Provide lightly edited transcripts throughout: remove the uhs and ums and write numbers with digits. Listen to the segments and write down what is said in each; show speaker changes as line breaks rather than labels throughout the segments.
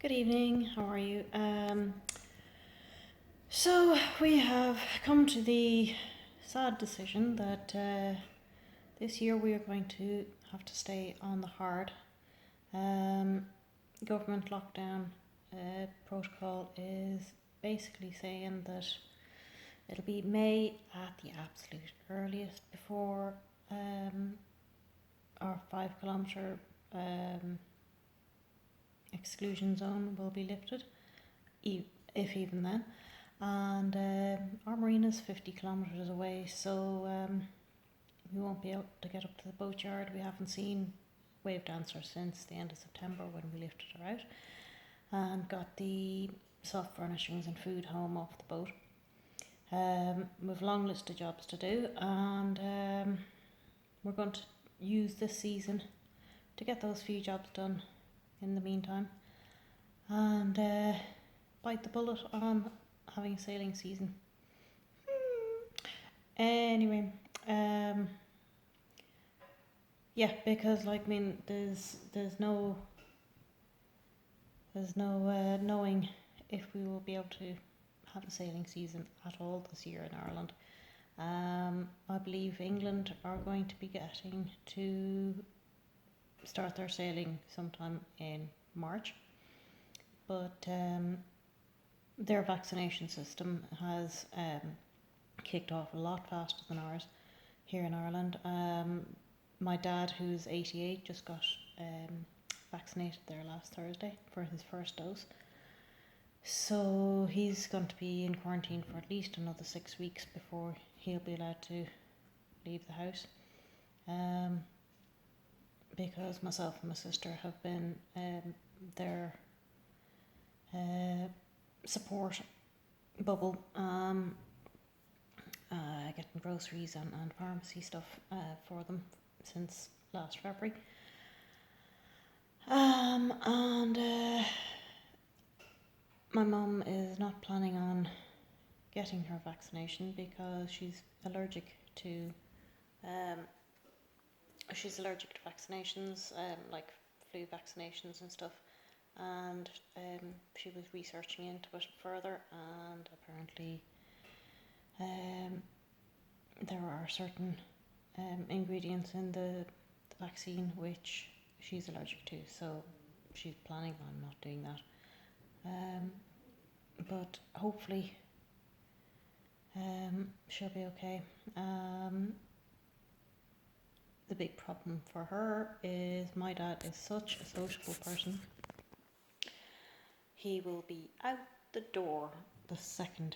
Good evening, how are you? So we have come to the sad decision that this year we are going to have to stay on the hard. Government lockdown protocol is basically saying that it'll be May at the absolute earliest before our 5 kilometre exclusion zone will be lifted, if even then. And our marina is 50 kilometres away, so we won't be able to get up to the boatyard. We haven't seen wave dancers since the end of September when we lifted her out and got the soft furnishings and food home off the boat. We've a long list of jobs to do, and we're going to use this season to get those few jobs done in the meantime and bite the bullet on having a sailing season. Anyway, yeah, because there's no knowing if we will be able to have a sailing season at all this year in Ireland. I believe England are going to be getting to start their sailing sometime in March, but their vaccination system has kicked off a lot faster than ours here in Ireland. My dad, who's 88, just got vaccinated there last Thursday for his first dose. So he's going to be in quarantine for at least another 6 weeks before he'll be allowed to leave the house. Because myself and my sister have been their support bubble, getting groceries and pharmacy stuff for them since last February. And my mum is not planning on getting her vaccination because she's allergic to vaccinations, like flu vaccinations and stuff. And she was researching into it further, and apparently there are certain ingredients in the vaccine which she's allergic to, so she's planning on not doing that. But hopefully she'll be okay. The big problem for her is my dad is such a sociable person. He will be out the door the second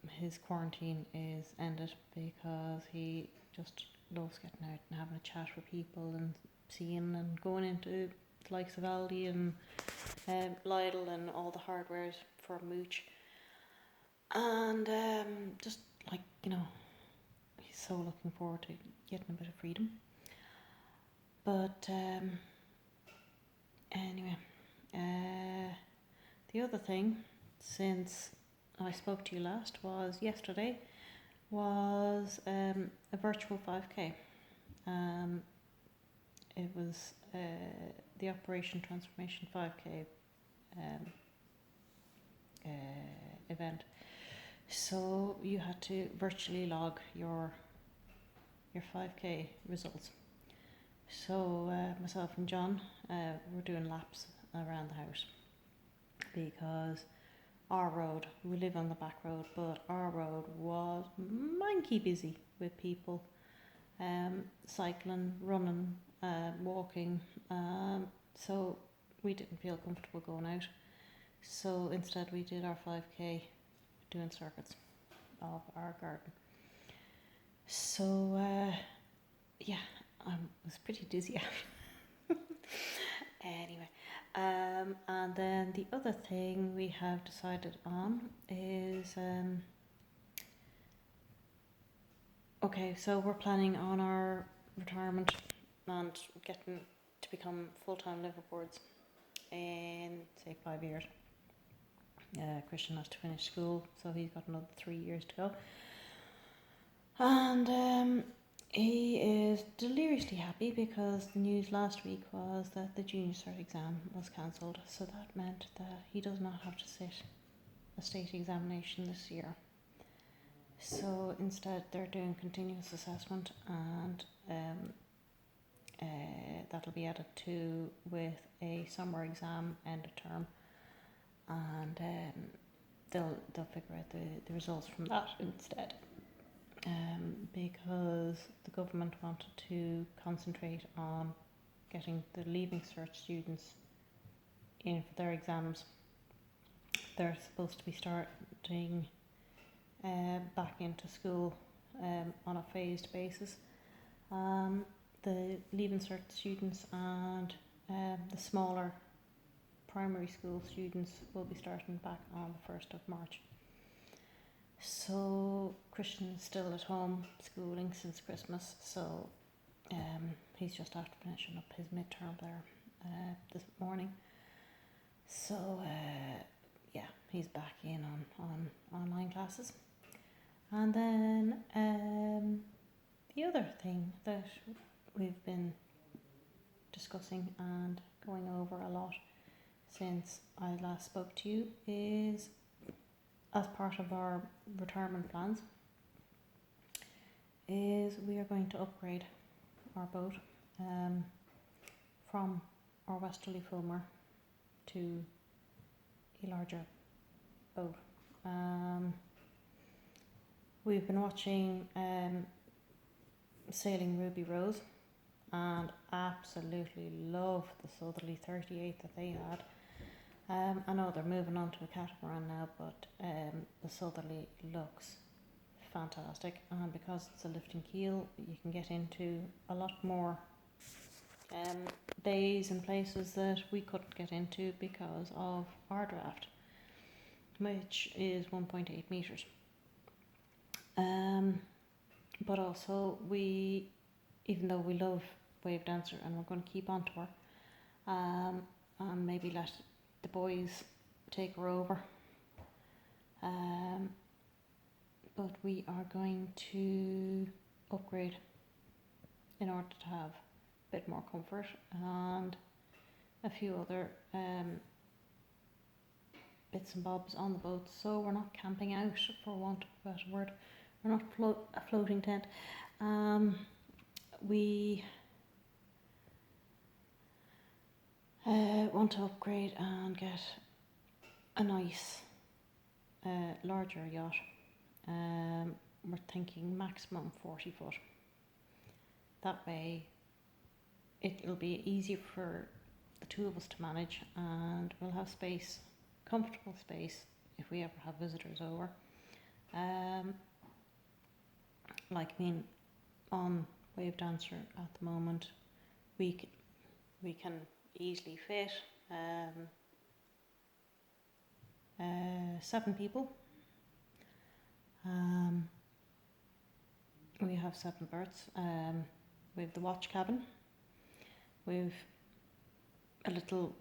his quarantine is ended, because he just loves getting out and having a chat with people and seeing and going into the likes of Aldi and Lidl and all the hardwares for mooch. And just he's so looking forward to getting a bit of freedom. But anyway, the other thing since I spoke to you last was yesterday was a virtual 5k. It was the Operation Transformation 5k event. So you had to virtually log your 5k results. So myself and John were doing laps around the house, because our road, we live on the back road, but our road was manky busy with people cycling, running, walking, so we didn't feel comfortable going out. So instead we did our 5k doing circuits of our garden. So yeah, I was pretty dizzy out. Anyway, and then the other thing we have decided on is okay, so we're planning on our retirement and getting to become full-time liveaboards in say 5 years. Christian has to finish school, so he's got another 3 years to go. And He is deliriously happy because the news last week was that the junior cert exam was cancelled, so that meant that he does not have to sit a state examination this year. So instead they're doing continuous assessment, and that'll be added to with a summer exam end of term, and they'll figure out the results from that instead. Because the government wanted to concentrate on getting the Leaving Cert students in for their exams. They're supposed to be starting back into school on a phased basis. The Leaving Cert students and the smaller primary school students will be starting back on the 1st of March. So Christian is still at home schooling since Christmas, so he's just after finishing up his midterm there this morning. So yeah, he's back in on online classes. And then the other thing that we've been discussing and going over a lot since I last spoke to you is, as part of our retirement plans, is we are going to upgrade our boat from our Westerly Fulmar to a larger boat. We've been watching Sailing Ruby Rose and absolutely love the Southerly 38 that they had. I know they're moving on to a catamaran now, but the Southerly looks fantastic, and because it's a lifting keel, you can get into a lot more bays and places that we couldn't get into because of our draft, which is 1.8 metres. But also we, even though we love Wave Dancer and we're going to keep on to her, and maybe let the boys take her over, but we are going to upgrade in order to have a bit more comfort and a few other bits and bobs on the boat, so we're not camping out, for want of a better word. We're not a floating tent. We want to upgrade and get a nice larger yacht. We're thinking maximum 40 foot. That way it'll be easy for the two of us to manage, and we'll have space, comfortable space, if we ever have visitors over. On Wave Dancer at the moment, we can easily fit 7 people. We have 7 berths. We have the watch cabin. We've a little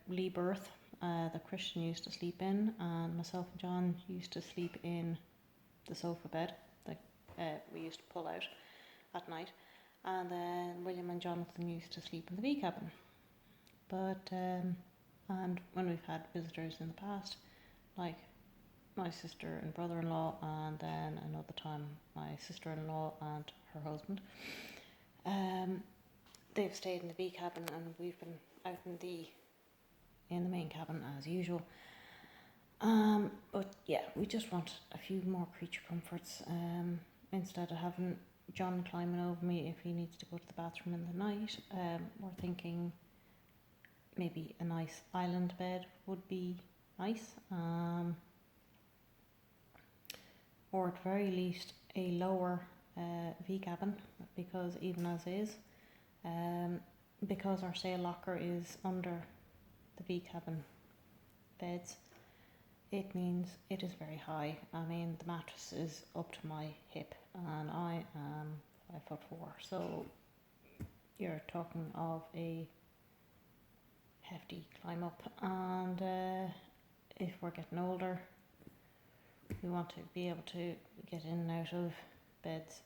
lee berth that Christian used to sleep in, and myself and John used to sleep in the sofa bed that we used to pull out at night, and then William and Jonathan used to sleep in the V cabin. But and when we've had visitors in the past, like my sister and brother-in-law, and then another time my sister-in-law and her husband, they've stayed in the V cabin, and we've been out in the main cabin as usual. But yeah, we just want a few more creature comforts, instead of having John climbing over me if he needs to go to the bathroom in the night. We're thinking maybe a nice island bed would be nice, or at very least a lower V cabin, because even as is, because our sail locker is under the V cabin beds, it means it is very high. I mean, the mattress is up to my hip, and I am 5'4", so you're talking of a hefty climb up. And if we're getting older, we want to be able to get in and out of beds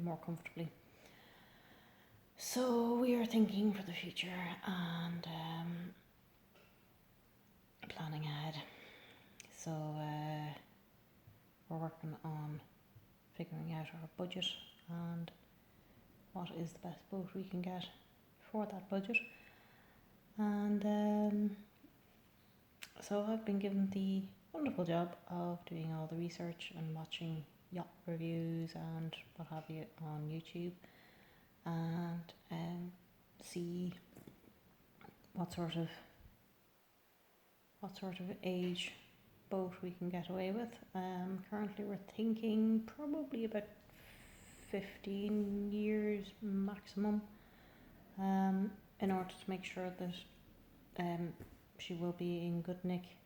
more comfortably. So we are thinking for the future and planning ahead. So we're working on figuring out our budget and what is the best boat we can get for that budget. And so I've been given the wonderful job of doing all the research and watching yacht reviews and what have you on YouTube, and see what sort of age boat we can get away with. Currently we're thinking probably about 15 years maximum, in order to make sure that she will be in good nick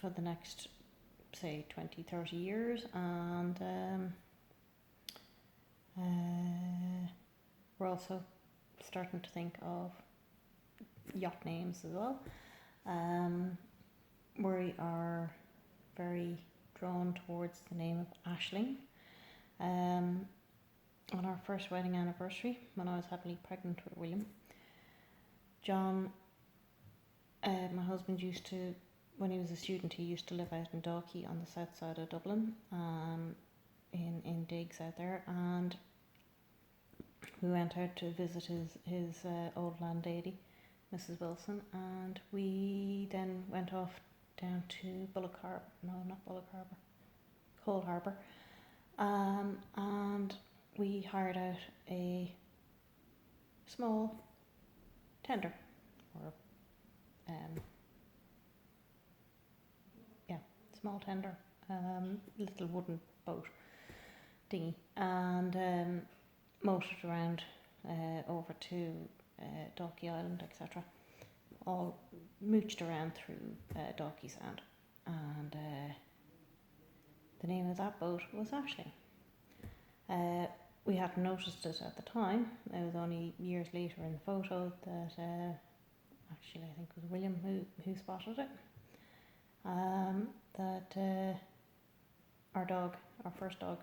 for the next, say, 20-30 years. And we're also starting to think of yacht names as well. We are very drawn towards the name of Aisling. On our first wedding anniversary, when I was happily pregnant with William, John, my husband, used to, when he was a student, he used to live out in Dalkey on the south side of Dublin, in digs out there, and we went out to visit his old landlady, Mrs. Wilson, and we then went off down to Cole Harbour, and we hired out a small tender, or small tender, little wooden boat dinghy, and motored around over to Dalkey Island, etc. All mooched around through Dalkey Sound, and the name of that boat was Aisling. We hadn't noticed it at the time. It was only years later in the photo that actually I think it was William who spotted it. That our first dog,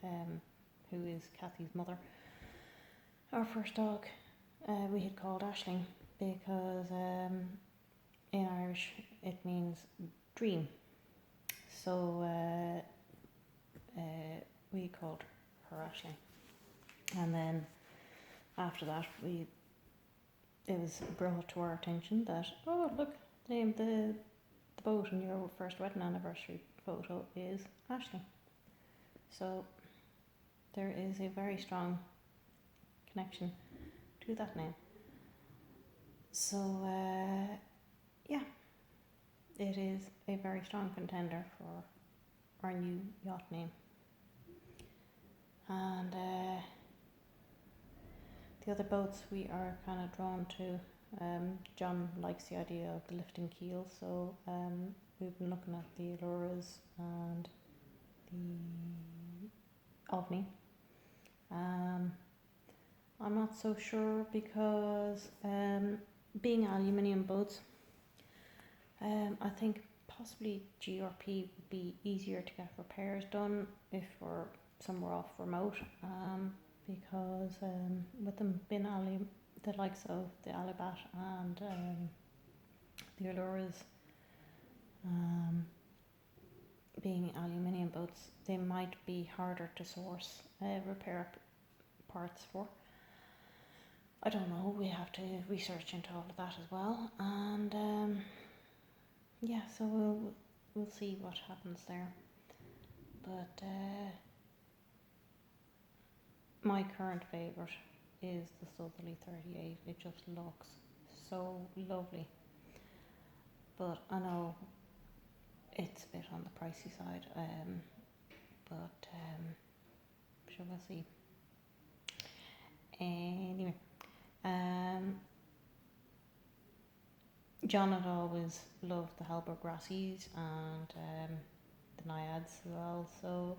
who is Kathy's mother, our first dog, we had called Aisling because in Irish it means dream. So we called her Aisling, and then after that it was brought to our attention that, oh look, the boat in your first wedding anniversary photo is Aisling. So there is a very strong connection to that name. So it is a very strong contender for our new yacht name. And the other boats we are kind of drawn to, John likes the idea of the lifting keel, so we've been looking at the Alluras and the OVNI. I'm not so sure because being aluminium boats, I think possibly GRP would be easier to get repairs done if we're somewhere off remote, because with them being the likes of the Alibat and the Alluras, being aluminium boats, they might be harder to source repair parts for. I don't know, we have to research into all of that as well, and so we'll see what happens there. But my current favourite is the Southerly 38. It just looks so lovely, but I know it's a bit on the pricey side, but sure, we'll see. Anyway, John had always loved the Halberd Grassies and the Naiads as well, so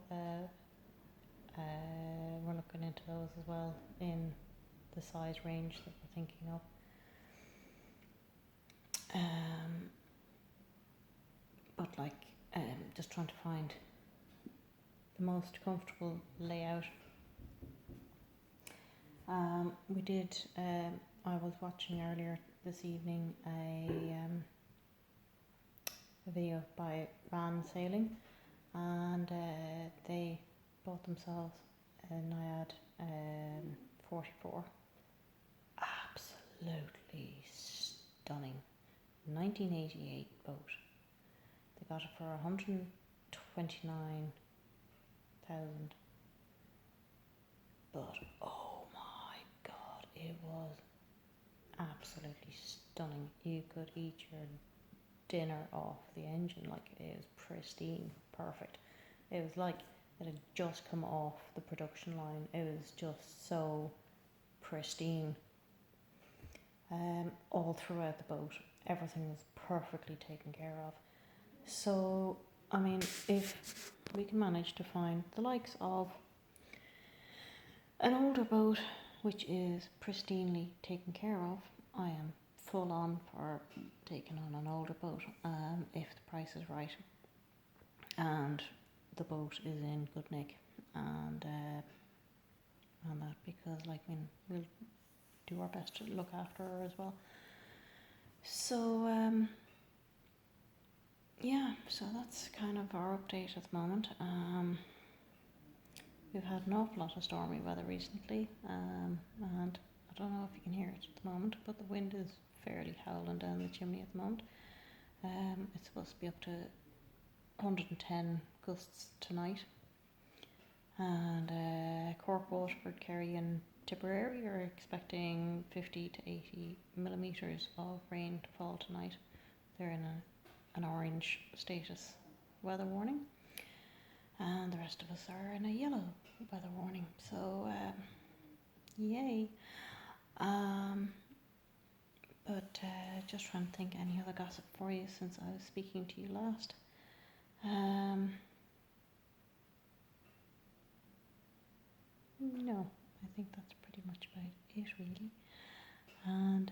we're looking into those as well in the size range that we're thinking of. But just trying to find the most comfortable layout We did. I was watching earlier this evening a video by Ran Sailing, and they bought themselves a Naiad 44. Absolutely stunning. 1988 boat. They got it for 129,000. But oh my god, it was absolutely stunning. You could eat your dinner off the engine, like it was pristine, perfect. It was like it had just come off the production line. It was just so pristine. All throughout the boat, everything was perfectly taken care of. So, I mean, if we can manage to find the likes of an older boat which is pristinely taken care of, I am full on for taking on an older boat if the price is right and the boat is in good nick, and that, because we'll do our best to look after her as well. So so that's kind of our update at the moment. We've had an awful lot of stormy weather recently, and I don't know if you can hear it at the moment, but the wind is fairly howling down the chimney at the moment. It's supposed to be up to 110 gusts tonight, and Cork, Waterford, Kerry and Tipperary are expecting 50 to 80 millimetres of rain to fall tonight. They're in an orange status weather warning, and the rest of us are in a yellow weather warning. So yay. But just trying to think any other gossip for you since I was speaking to you last. No, I think that's pretty much about it really. And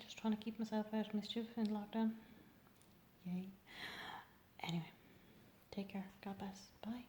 just trying to keep myself out of mischief in lockdown. Yay. Anyway, take care. God bless. Bye.